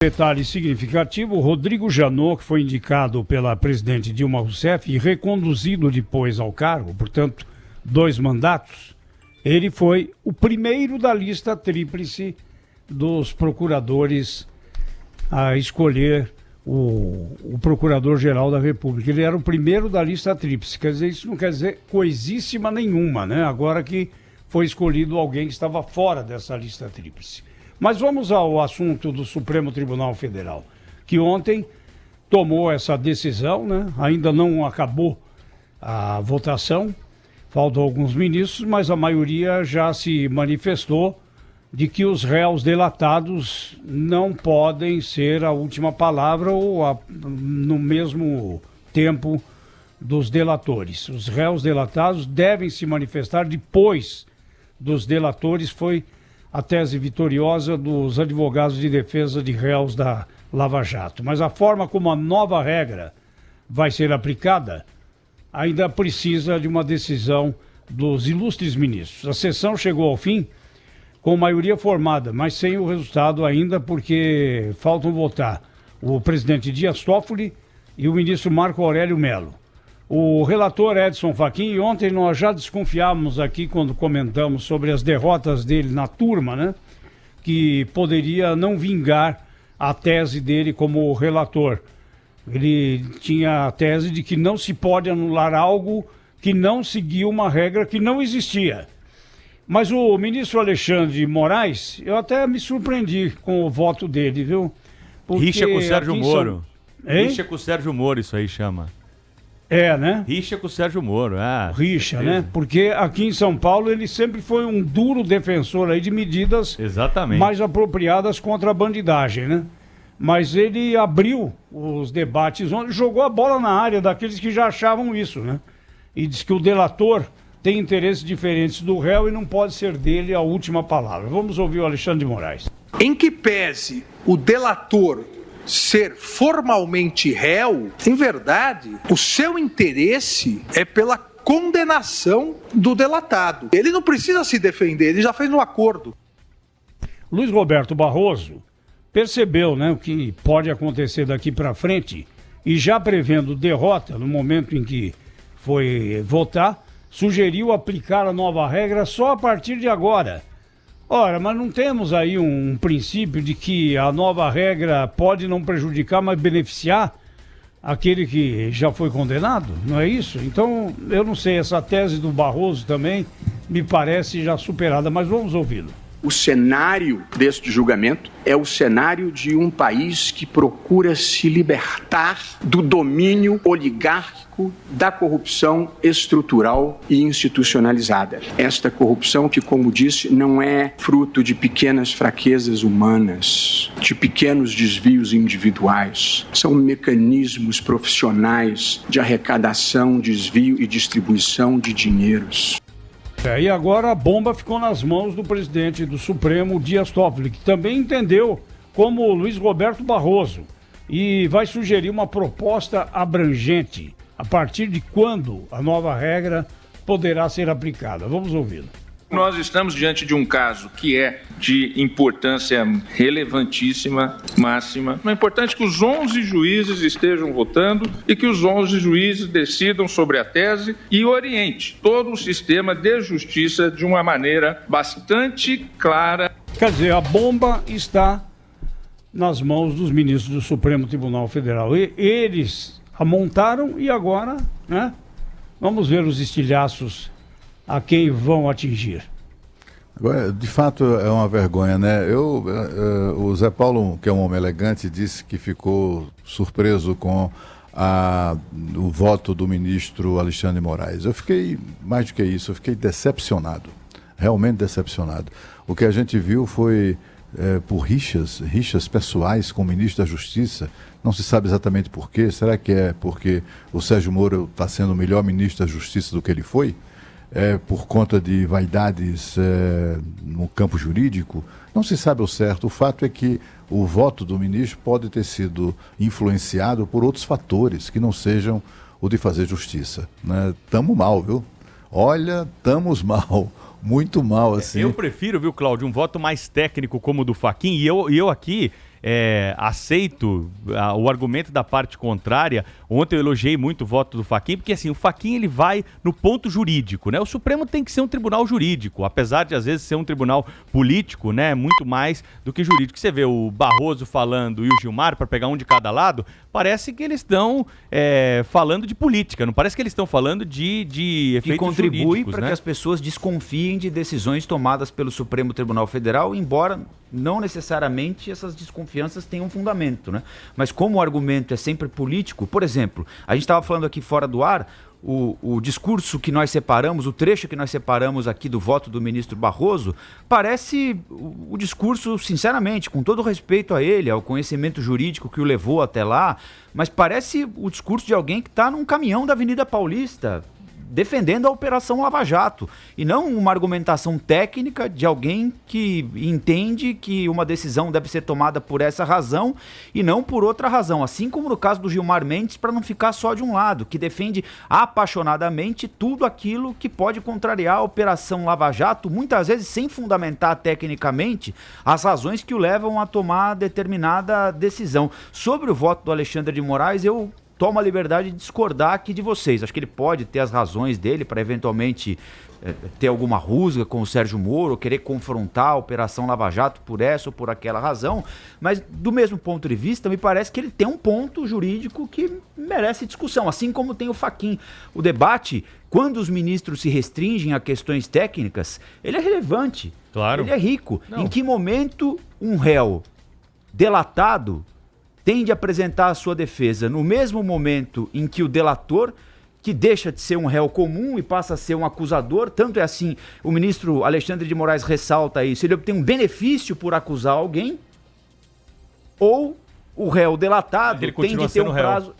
Detalhe significativo, Rodrigo Janot, que foi indicado pela presidente Dilma Rousseff e reconduzido depois ao cargo, portanto, 2 mandatos, ele foi o primeiro da lista tríplice dos procuradores a escolher o Procurador-Geral da República. Ele era o primeiro da lista tríplice, quer dizer, isso não quer dizer coisíssima nenhuma, né? Agora que foi escolhido alguém que estava fora dessa lista tríplice. Mas vamos ao assunto do Supremo Tribunal Federal, que ontem tomou essa decisão, né? Ainda não acabou a votação, faltam alguns ministros, mas a maioria já se manifestou de que os réus delatados não podem ser a última palavra ou no mesmo tempo dos delatores. Os réus delatados devem se manifestar depois dos delatores, foi a tese vitoriosa dos advogados de defesa de réus da Lava Jato. Mas a forma como a nova regra vai ser aplicada ainda precisa de uma decisão dos ilustres ministros. A sessão chegou ao fim com maioria formada, mas sem o resultado ainda, porque faltam votar o presidente Dias Toffoli e o ministro Marco Aurélio Mello. O relator Edson Fachin, e ontem nós já desconfiávamos aqui quando comentamos sobre as derrotas dele na turma, né? Que poderia não vingar a tese dele como relator. Ele tinha a tese de que não se pode anular algo que não seguiu uma regra que não existia. Mas o ministro Alexandre de Moraes, eu até me surpreendi com o voto dele, viu? Porque rixa com o Sérgio Moro. Hein? Rixa com o Sérgio Moro, isso aí chama. É, né? Rixa com o Sérgio Moro, rixa, certeza, né? Porque aqui em São Paulo ele sempre foi um duro defensor aí de medidas mais apropriadas contra a bandidagem, né? Mas ele abriu os debates, jogou a bola na área daqueles que já achavam isso, né? E disse que o delator tem interesses diferentes do réu e não pode ser dele a última palavra. Vamos ouvir o Alexandre de Moraes. Em que pese o delator ser formalmente réu, em verdade, o seu interesse é pela condenação do delatado. Ele não precisa se defender, ele já fez um acordo. Luiz Roberto Barroso percebeu, né, o que pode acontecer daqui para frente e já prevendo derrota no momento em que foi votar, sugeriu aplicar a nova regra só a partir de agora. Ora, mas não temos aí um princípio de que a nova regra pode não prejudicar, mas beneficiar aquele que já foi condenado? Não é isso? Então, eu não sei, essa tese do Barroso também me parece já superada, mas vamos ouvi-lo. O cenário deste julgamento é o cenário de um país que procura se libertar do domínio oligárquico da corrupção estrutural e institucionalizada. Esta corrupção que, como disse, não é fruto de pequenas fraquezas humanas, de pequenos desvios individuais. São mecanismos profissionais de arrecadação, desvio e distribuição de dinheiros. E agora a bomba ficou nas mãos do presidente do Supremo, Dias Toffoli, que também entendeu como o Luiz Roberto Barroso e vai sugerir uma proposta abrangente. A partir de quando a nova regra poderá ser aplicada? Vamos ouvi-lo. Nós estamos diante de um caso que é de importância relevantíssima, máxima. É importante que os 11 juízes estejam votando e que os 11 juízes decidam sobre a tese e oriente todo o sistema de justiça de uma maneira bastante clara. Quer dizer, a bomba está nas mãos dos ministros do Supremo Tribunal Federal. Eles a montaram e agora, né? Vamos ver os estilhaços a quem vão atingir. Agora, de fato, é uma vergonha, né? O Zé Paulo, que é um homem elegante, disse que ficou surpreso com o voto do ministro Alexandre de Moraes. Eu fiquei, mais do que isso, eu fiquei decepcionado, realmente decepcionado. O que a gente viu foi por rixas pessoais com o ministro da Justiça. Não se sabe exatamente por quê. Será que é porque o Sérgio Moro está sendo o melhor ministro da Justiça do que ele foi? Por conta de vaidades no campo jurídico? Não se sabe ao certo. O fato é que o voto do ministro pode ter sido influenciado por outros fatores que não sejam o de fazer justiça, né? Tamo mal, viu? Olha, estamos mal. Muito mal, assim. Eu prefiro, viu, Cláudio, um voto mais técnico como o do Fachin. E eu aqui, aceito o argumento da parte contrária. Ontem eu elogiei muito o voto do Fachin, porque assim, o Fachin ele vai no ponto jurídico, né? O Supremo tem que ser um tribunal jurídico, apesar de às vezes ser um tribunal político, né? Muito mais do que jurídico. Você vê o Barroso falando e o Gilmar, para pegar um de cada lado, parece que eles estão falando de política, não parece que eles estão falando de efeitos que contribui jurídicos, para né? que as pessoas desconfiem de decisões tomadas pelo Supremo Tribunal Federal, embora não necessariamente essas desconfianças tenham fundamento, né? Mas como o argumento é sempre político, por exemplo, a gente estava falando aqui fora do ar, o discurso que nós separamos, o trecho que nós separamos aqui do voto do ministro Barroso, parece o discurso, sinceramente, com todo respeito a ele, ao conhecimento jurídico que o levou até lá, mas parece o discurso de alguém que está num caminhão da Avenida Paulista, defendendo a Operação Lava Jato, e não uma argumentação técnica de alguém que entende que uma decisão deve ser tomada por essa razão e não por outra razão, assim como no caso do Gilmar Mendes, para não ficar só de um lado, que defende apaixonadamente tudo aquilo que pode contrariar a Operação Lava Jato, muitas vezes sem fundamentar tecnicamente as razões que o levam a tomar determinada decisão. Sobre o voto do Alexandre de Moraes, eu tomo a liberdade de discordar aqui de vocês. Acho que ele pode ter as razões dele para eventualmente ter alguma rusga com o Sérgio Moro, querer confrontar a Operação Lava Jato por essa ou por aquela razão, mas do mesmo ponto de vista, me parece que ele tem um ponto jurídico que merece discussão, assim como tem o Fachin. O debate, quando os ministros se restringem a questões técnicas, ele é relevante, Claro. ele é rico. Não. Em que momento um réu delatado tende a apresentar a sua defesa no mesmo momento em que o delator, que deixa de ser um réu comum e passa a ser um acusador, tanto é assim, o ministro Alexandre de Moraes ressalta isso, ele obtém um benefício por acusar alguém, ou o réu delatado Ele tem continua de ter sendo um réu. prazo,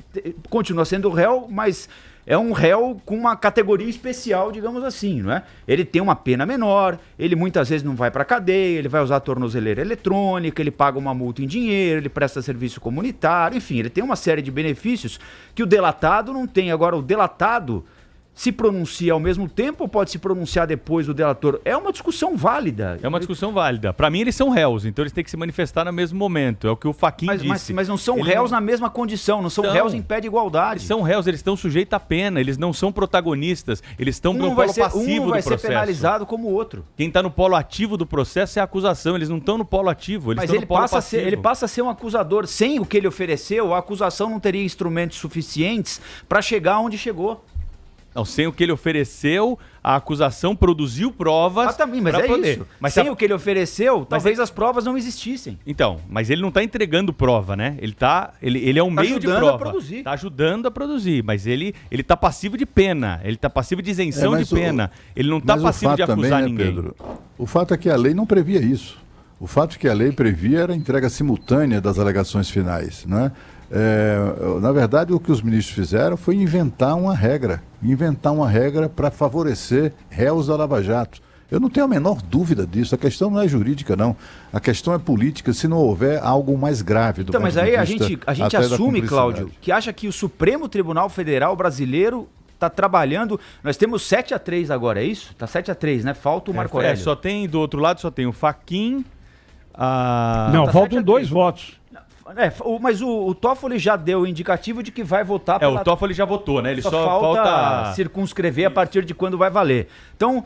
continua sendo réu, mas é um réu com uma categoria especial, digamos assim, não é? Ele tem uma pena menor, ele muitas vezes não vai para cadeia, ele vai usar tornozeleira eletrônica, ele paga uma multa em dinheiro, ele presta serviço comunitário, enfim, ele tem uma série de benefícios que o delatado não tem. Agora, o delatado se pronuncia ao mesmo tempo ou pode se pronunciar depois do delator? É uma discussão válida. É uma discussão válida. Para mim, eles são réus, então eles têm que se manifestar no mesmo momento. É o que o Fachin disse. Mas não são Ele réus não- na mesma condição, não são Não. réus em pé de igualdade. Eles são réus, eles estão sujeitos à pena, eles não são protagonistas, eles estão no Um vai polo ser, passivo um vai do ser processo. penalizado como o outro. Quem está no polo ativo do processo é a acusação, eles não estão no polo ativo, eles Mas estão ele no polo passa, passivo. ele passa a ser um acusador. Sem o que ele ofereceu, a acusação não teria instrumentos suficientes para chegar onde chegou. Não, sem o que ele ofereceu, a acusação produziu provas Também, mas pra é poder. isso. Mas Sem o que ele ofereceu, talvez ele- as provas não existissem. Então, mas ele não está entregando prova, né? Ele é um Tá meio de ajudando prova. a produzir. Tá ajudando a produzir, mas ele tá passivo de pena, ele tá passivo de isenção de mas pena. Ele não tá mas o passivo de fato acusar também, né, ninguém. Pedro, o fato é que a lei não previa isso. O fato que a lei previa era a entrega simultânea das alegações finais, né? Na verdade, o que os ministros fizeram foi inventar uma regra para favorecer réus da Lava Jato. Eu não tenho a menor dúvida disso. A questão não é jurídica, não. A questão é política, se não houver algo mais grave do Então, ponto mas de aí a vista gente até da assume, cumplicidade. Cláudio, que acha que o Supremo Tribunal Federal brasileiro está trabalhando. Nós temos 7-3 agora, é isso? Tá 7-3, né? Falta o Marco Aurélio. Só tem do outro lado, só tem o Fachin, Não, tá faltam 7-3. 2 votos. Mas o Toffoli já deu o indicativo de que vai votar o Toffoli já votou, né? Ele só falta falta circunscrever a partir de quando vai valer. Então,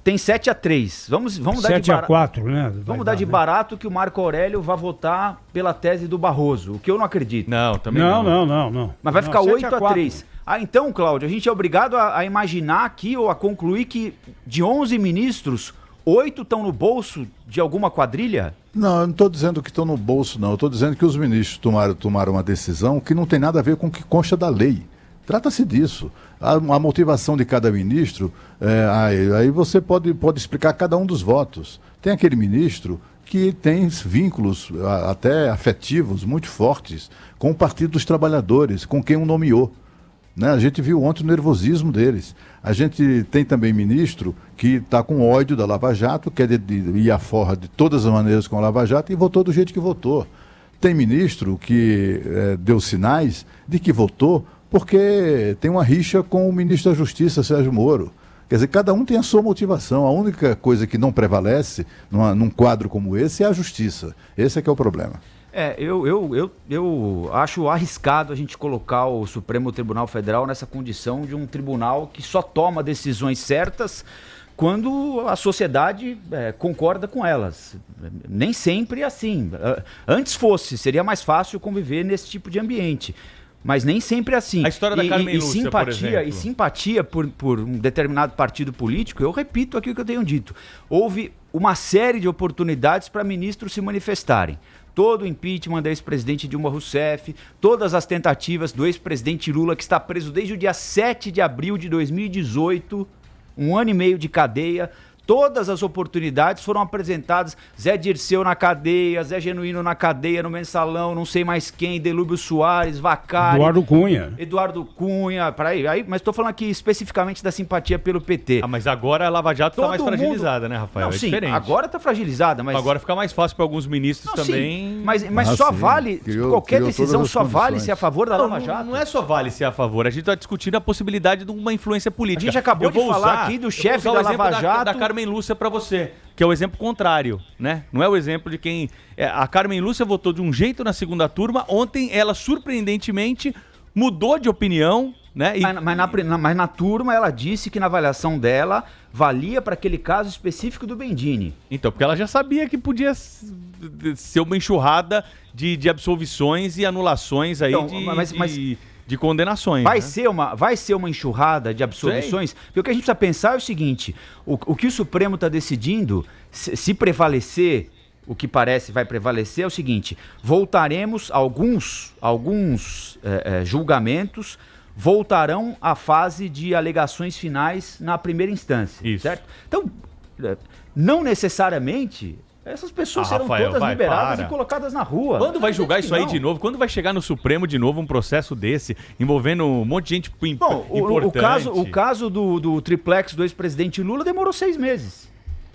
tem 7-3. Vamos dar de 7-4, né? Vamos dar de barato que o Marco Aurélio vai votar pela tese do Barroso, o que eu não acredito. Não, também Não. Mas vai ficar 8-3. 7-4. Então, Cláudio, a gente é obrigado a imaginar aqui ou a concluir que de 11 ministros, 8 estão no bolso de alguma quadrilha? Não, eu não estou dizendo que estão no bolso, não. Eu estou dizendo que os ministros tomaram uma decisão que não tem nada a ver com o que consta da lei. Trata-se disso. A motivação de cada ministro, aí você pode explicar cada um dos votos. Tem aquele ministro que tem vínculos até afetivos muito fortes com o Partido dos Trabalhadores, com quem o nomeou. Né? A gente viu ontem o nervosismo deles. A gente tem também ministro que está com ódio da Lava Jato, quer ir à forra de todas as maneiras com a Lava Jato e votou do jeito que votou. Tem ministro que deu sinais de que votou porque tem uma rixa com o ministro da Justiça, Sérgio Moro. Quer dizer, cada um tem a sua motivação. A única coisa que não prevalece num quadro como esse é a justiça. Esse é que é o problema. Eu acho arriscado a gente colocar o Supremo Tribunal Federal nessa condição de um tribunal que só toma decisões certas quando a sociedade concorda com elas. Nem sempre é assim. Antes seria mais fácil conviver nesse tipo de ambiente. Mas nem sempre é assim. A história da Carmen Lúcia, por exemplo. E simpatia por um determinado partido político, eu repito aqui o que eu tenho dito. Houve uma série de oportunidades para ministros se manifestarem. Todo o impeachment da ex-presidente Dilma Rousseff, todas as tentativas do ex-presidente Lula, que está preso desde o dia 7 de abril de 2018, 1 ano e meio de cadeia. Todas as oportunidades foram apresentadas. Zé Dirceu na cadeia, Zé Genuíno na cadeia, no Mensalão, não sei mais quem, Delúbio Soares, Vacari. Eduardo Cunha, mas estou falando aqui especificamente da simpatia pelo PT. Mas agora a Lava Jato está mais fragilizada, né, Rafael? Não, é sim, diferente. Agora está fragilizada, mas... Agora fica mais fácil para alguns ministros também. Sim, mas só vale, qualquer decisão só vale se é a favor da Lava Jato. Não é só vale se é a favor, a gente está discutindo a possibilidade de uma influência política. A gente acabou de falar aqui do chefe da Lava Jato. Da Carmen Lúcia para você, que é o exemplo contrário, né? Não é o exemplo de quem... A Carmen Lúcia votou de um jeito na segunda turma, ontem ela surpreendentemente mudou de opinião, né? Mas na turma ela disse que na avaliação dela valia para aquele caso específico do Bendini. Então, porque ela já sabia que podia ser uma enxurrada de absolvições e anulações aí de condenações. Vai ser uma enxurrada de absolvições? Porque o que a gente precisa pensar é o seguinte, o que o Supremo está decidindo, se prevalecer, o que parece vai prevalecer é o seguinte, voltaremos, alguns julgamentos voltarão à fase de alegações finais na primeira instância, certo? Então, não necessariamente... Essas pessoas serão todas liberadas e colocadas na rua. Quando vai julgar isso aí de novo? Quando vai chegar no Supremo de novo um processo desse, envolvendo um monte de gente importante? O caso do triplex do ex-presidente Lula demorou 6 meses.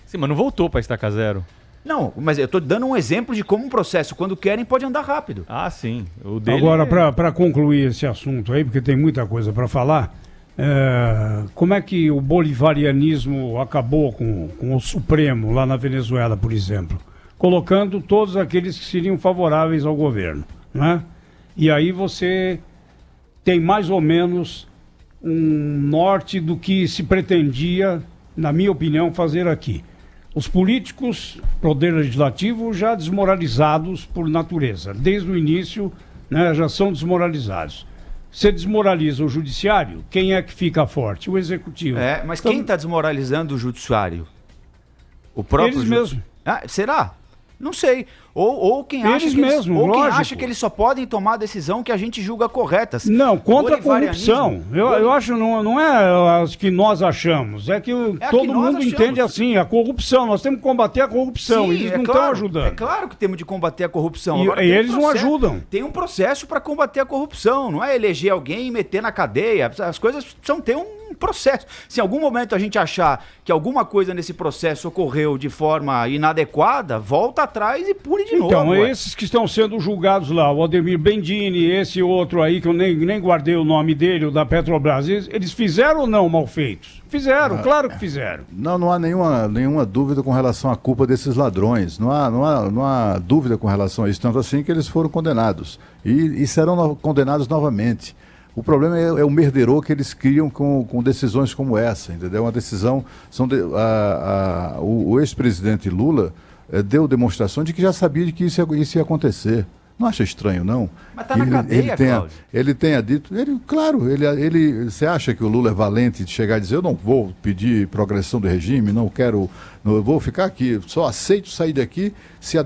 Sim, mas não voltou para estaca zero. Não, mas eu estou dando um exemplo de como um processo, quando querem, pode andar rápido. Ah, sim. Agora, para concluir esse assunto aí, porque tem muita coisa para falar, como é que o bolivarianismo acabou com o Supremo lá na Venezuela, por exemplo? Colocando todos aqueles que seriam favoráveis ao governo, né? E aí você tem mais ou menos um norte do que se pretendia, na minha opinião, fazer aqui. Os políticos, poder legislativo, já desmoralizados por natureza. Desde o início, né, já são desmoralizados. Você desmoraliza o judiciário, quem é que fica forte? O executivo. Mas então, quem está desmoralizando o judiciário? O próprio eles mesmos. Será? Não sei. Ou quem acha eles que mesmo, quem acha que eles só podem tomar a decisão que a gente julga corretas. Não, contra a corrupção. Eu acho não é as que nós achamos, é que todo mundo entende assim, a corrupção. Nós temos que combater a corrupção. Sim, eles não estão ajudando. É claro que temos de combater a corrupção. Agora, eles não ajudam. Tem um processo para combater a corrupção. Não é eleger alguém e meter na cadeia. As coisas precisam ter um processo. Se em algum momento a gente achar que alguma coisa nesse processo ocorreu de forma inadequada, volta atrás e pune de novo. Então, esses que estão sendo julgados lá, o Ademir Bendini, esse outro aí, que eu nem guardei o nome dele, o da Petrobras, eles fizeram ou não mal feitos? Fizeram, claro que fizeram. Não há nenhuma dúvida com relação à culpa desses ladrões. Não há dúvida com relação a isso, tanto assim que eles foram condenados. E serão condenados novamente. O problema é o merdeiro que eles criam com decisões como essa, entendeu? Uma decisão... O ex-presidente Lula deu demonstração de que já sabia de que isso ia acontecer. Não acha estranho, não? Mas está na cadeia, Cláudio. Ele tenha dito... Você acha que o Lula é valente de chegar e dizer eu não vou pedir progressão do regime, eu vou ficar aqui, só aceito sair daqui se a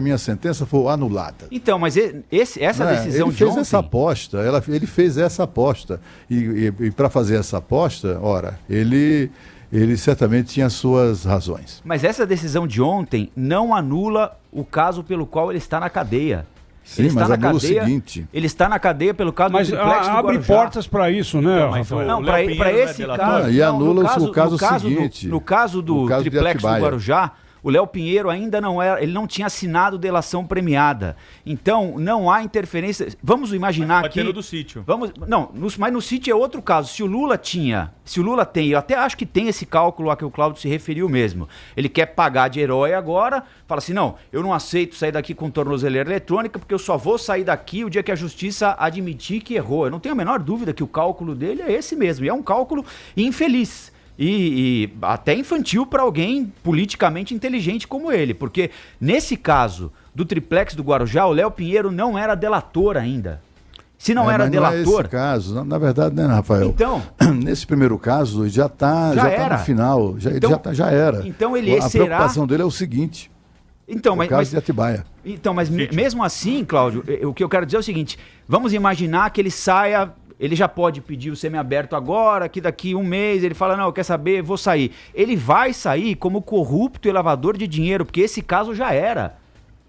minha sentença for anulada. Então, mas essa decisão ele fez essa aposta, ele fez essa aposta. E para fazer essa aposta, ele certamente tinha suas razões. Mas essa decisão de ontem não anula o caso pelo qual ele está na cadeia. Sim, mas anula o seguinte. Ele está na cadeia pelo caso do triplex do Guarujá. Abre portas para isso, né, Rafael? Não, para esse caso... E anula o caso seguinte. No caso do triplex do Guarujá, O Léo Pinheiro ainda não era, ele não tinha assinado delação premiada. Então, não há interferência. Vamos imaginar Mas que... no do sítio. Mas no sítio é outro caso. Se o Lula tem, eu até acho que tem esse cálculo a que o Cláudio se referiu mesmo. Ele quer pagar de herói agora, fala assim, não, eu não aceito sair daqui com tornozeleira eletrônica, porque eu só vou sair daqui o dia que a justiça admitir que errou. Eu não tenho a menor dúvida que o cálculo dele é esse mesmo. E é um cálculo infeliz. E até infantil para alguém politicamente inteligente como ele. Porque nesse caso do triplex do Guarujá, o Léo Pinheiro não era delator ainda. Se não era delator... Não é esse caso, na verdade, né, Rafael? Então... Nesse primeiro caso, já tá no final, já era. Então ele A preocupação dele é o seguinte, o caso de Atibaia. Então, mas mesmo assim, Cláudio, o que eu quero dizer é o seguinte, vamos imaginar que ele saia, ele já pode pedir o semiaberto agora, que daqui um mês ele fala, não, quer saber, vou sair. Ele vai sair como corrupto e lavador de dinheiro, porque esse caso já era.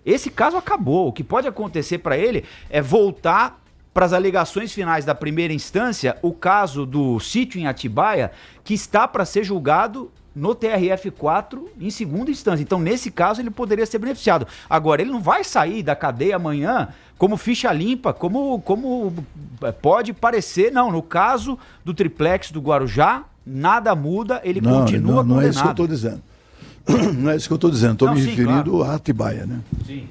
Esse caso acabou. O que pode acontecer para ele é voltar para as alegações finais da primeira instância, o caso do sítio em Atibaia, que está para ser julgado no TRF4 em segunda instância. Então, nesse caso, ele poderia ser beneficiado. Agora, ele não vai sair da cadeia amanhã como ficha limpa, como pode parecer. Não, no caso do triplex do Guarujá, nada muda, ele continua condenado. Não é isso que eu estou dizendo. Não é isso que eu estou dizendo. Estou me referindo a Atibaia, né? Sim.